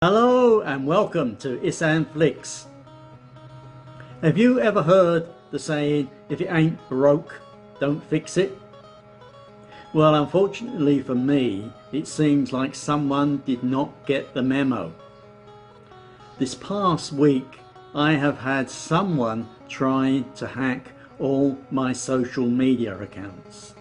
Hello and welcome to IsaanFlicks. Have you ever heard the saying, if it ain't broke, don't fix it? Well, unfortunately for me, it seems like someone did not get the memo. This past week, I have had someone trying to hack all my social media accounts.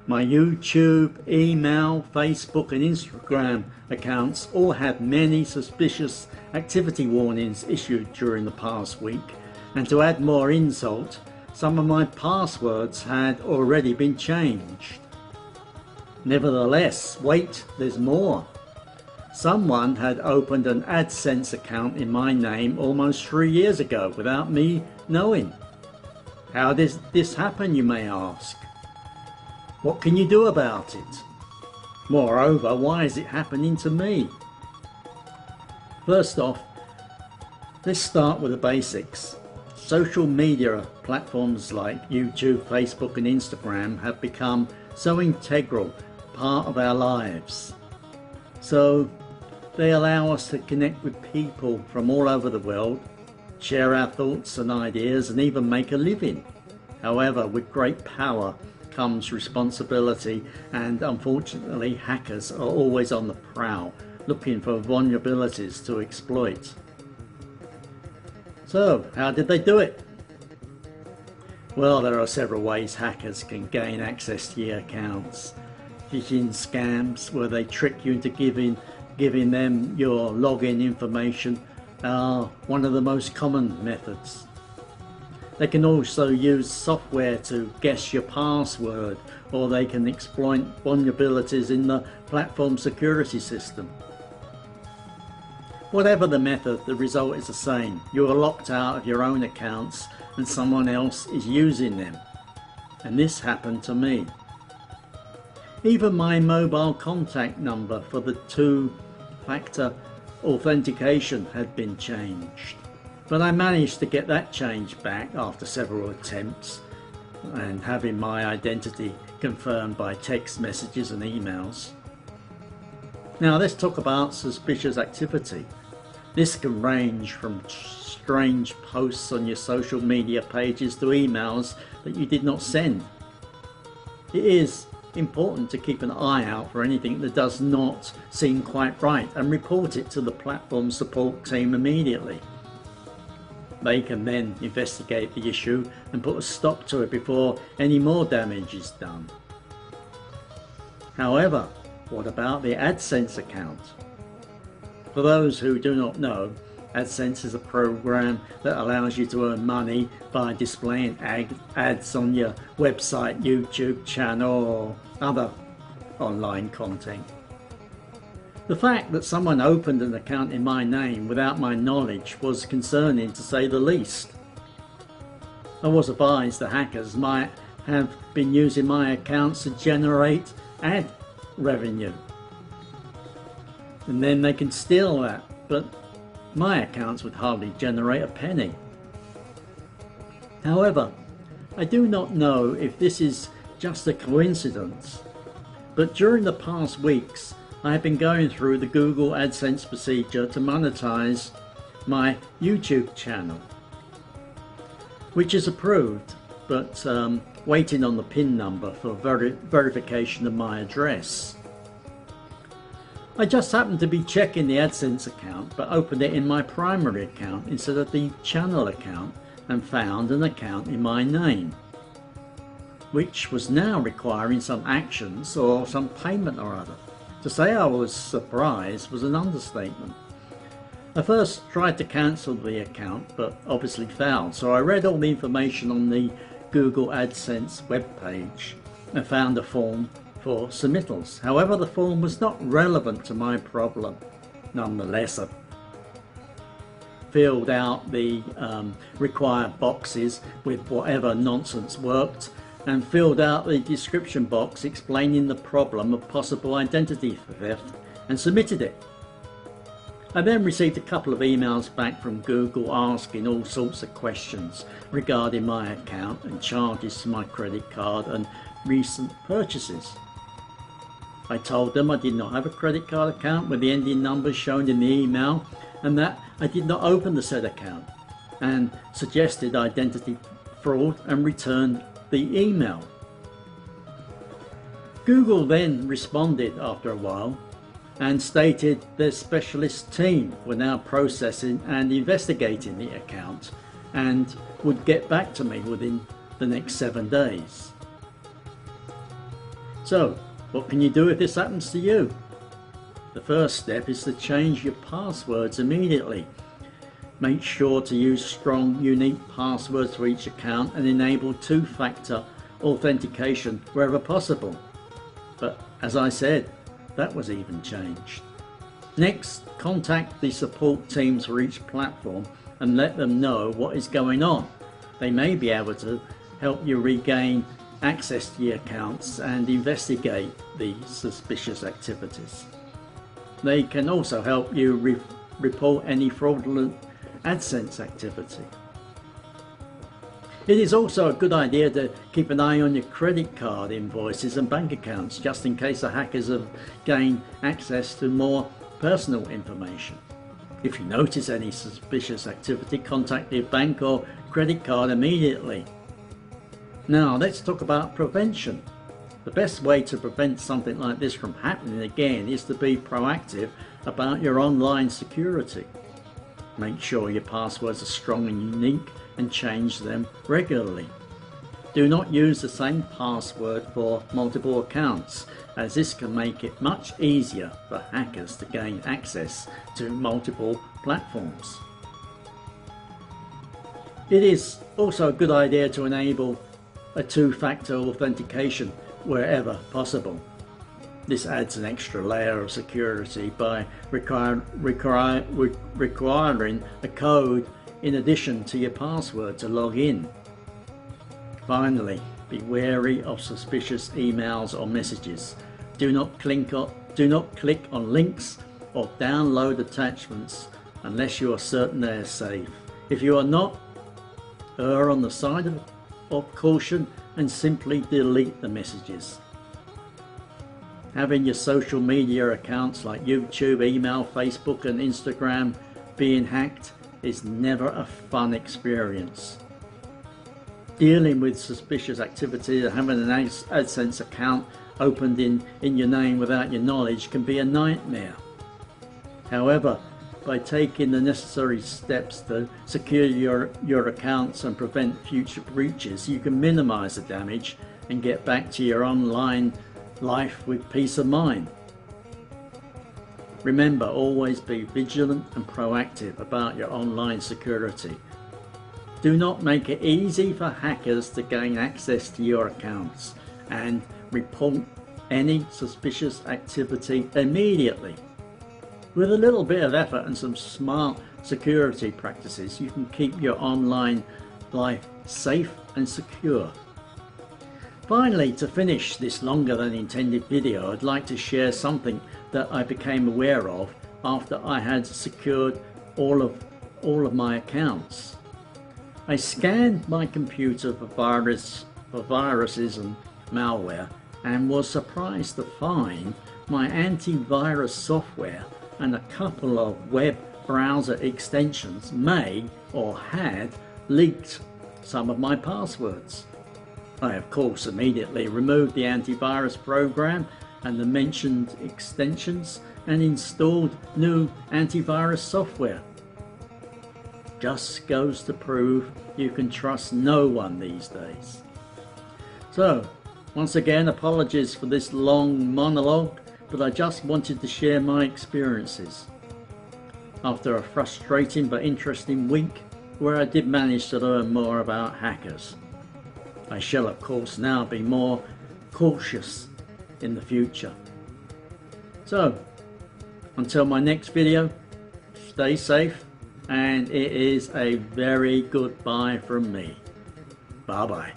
My YouTube, email, Facebook and Instagram accounts all had many suspicious activity warnings issued during the past week, and to add more insult, some of my passwords had already been changed. Nevertheless, wait, there's more. Someone had opened an AdSense account in my name almost 3 years ago without me knowing. How does this happen, you may ask? What can you do about it? Moreover, why is it happening to me? First off, let's start with the basics. Social media platforms like YouTube, Facebook and Instagram have become so integral part of our lives. So they allow us to connect with people from all over the world, share our thoughts and ideas and even make a living. However, with great power comes responsibility, and unfortunately hackers are always on the prowl looking for vulnerabilities to exploit. So how did they do it? Well, there are several ways hackers can gain access to your accounts. Phishing scams where they trick you into giving them your login information are one of the most common methods. They can also use software to guess your password, or they can exploit vulnerabilities in the platform security system. Whatever the method, the result is the same. You are locked out of your own accounts and someone else is using them. And this happened to me. Even my mobile contact number for the two-factor authentication had been changed. But I managed to get that change back after several attempts and having my identity confirmed by text messages and emails. Now let's talk about suspicious activity. This can range from strange posts on your social media pages to emails that you did not send. It is important to keep an eye out for anything that does not seem quite right and report it to the platform support team immediately. They can then investigate the issue and put a stop to it before any more damage is done. However, what about the AdSense account? For those who do not know, AdSense is a program that allows you to earn money by displaying ads on your website, YouTube channel or other online content. The fact that someone opened an account in my name without my knowledge was concerning, to say the least. I was advised the hackers might have been using my accounts to generate ad revenue, and then they can steal that, but my accounts would hardly generate a penny. However, I do not know if this is just a coincidence, but during the past weeks I have been going through the Google AdSense procedure to monetize my YouTube channel, which is approved, but waiting on the PIN number for verification of my address. I just happened to be checking the AdSense account, but opened it in my primary account instead of the channel account and found an account in my name, which was now requiring some actions or some payment or other. To say I was surprised was an understatement. I first tried to cancel the account, but obviously failed, so I read all the information on the Google AdSense webpage and found a form for submittals. However, the form was not relevant to my problem. Nonetheless, I filled out the required boxes with whatever nonsense worked, and filled out the description box explaining the problem of possible identity theft and submitted it. I then received a couple of emails back from Google asking all sorts of questions regarding my account and charges to my credit card and recent purchases. I told them I did not have a credit card account with the ending numbers shown in the email and that I did not open the said account, and suggested identity fraud and returned the email. Google then responded after a while and stated their specialist team were now processing and investigating the account and would get back to me within the next 7 days. So, what can you do if this happens to you? The first step is to change your passwords immediately. Make sure to use strong, unique passwords for each account and enable two-factor authentication wherever possible. But as I said, that was even changed. Next, contact the support teams for each platform and let them know what is going on. They may be able to help you regain access to your accounts and investigate the suspicious activities. They can also help you report any fraudulent AdSense activity. It is also a good idea to keep an eye on your credit card invoices and bank accounts, just in case the hackers have gained access to more personal information. If you notice any suspicious activity, contact your bank or credit card immediately. Now let's talk about prevention. The best way to prevent something like this from happening again is to be proactive about your online security. Make sure your passwords are strong and unique and change them regularly. Do not use the same password for multiple accounts, as this can make it much easier for hackers to gain access to multiple platforms. It is also a good idea to enable a two-factor authentication wherever possible. This adds an extra layer of security by requiring a code in addition to your password to log in. Finally, be wary of suspicious emails or messages. Do not click on links or download attachments unless you are certain they are safe. If you are not, err on the side of caution and simply delete the messages. Having your social media accounts like YouTube, email, Facebook and Instagram being hacked is never a fun experience. Dealing with suspicious activity and having an AdSense account opened in your name without your knowledge can be a nightmare. However, by taking the necessary steps to secure your accounts and prevent future breaches, you can minimize the damage and get back to your online life with peace of mind. Remember, always be vigilant and proactive about your online security. Do not make it easy for hackers to gain access to your accounts, and report any suspicious activity immediately. With a little bit of effort and some smart security practices, you can keep your online life safe and secure. Finally, to finish this longer than intended video, I'd like to share something that I became aware of after I had secured all of my accounts. I scanned my computer for viruses and malware and was surprised to find my antivirus software and a couple of web browser extensions may or had leaked some of my passwords. I of course immediately removed the antivirus program and the mentioned extensions and installed new antivirus software. Just goes to prove you can trust no one these days. So, once again, apologies for this long monologue, but I just wanted to share my experiences. After a frustrating but interesting week where I did manage to learn more about hackers. I shall of course now be more cautious in the future. So, until my next video, stay safe, and it is a very goodbye from me. Bye bye.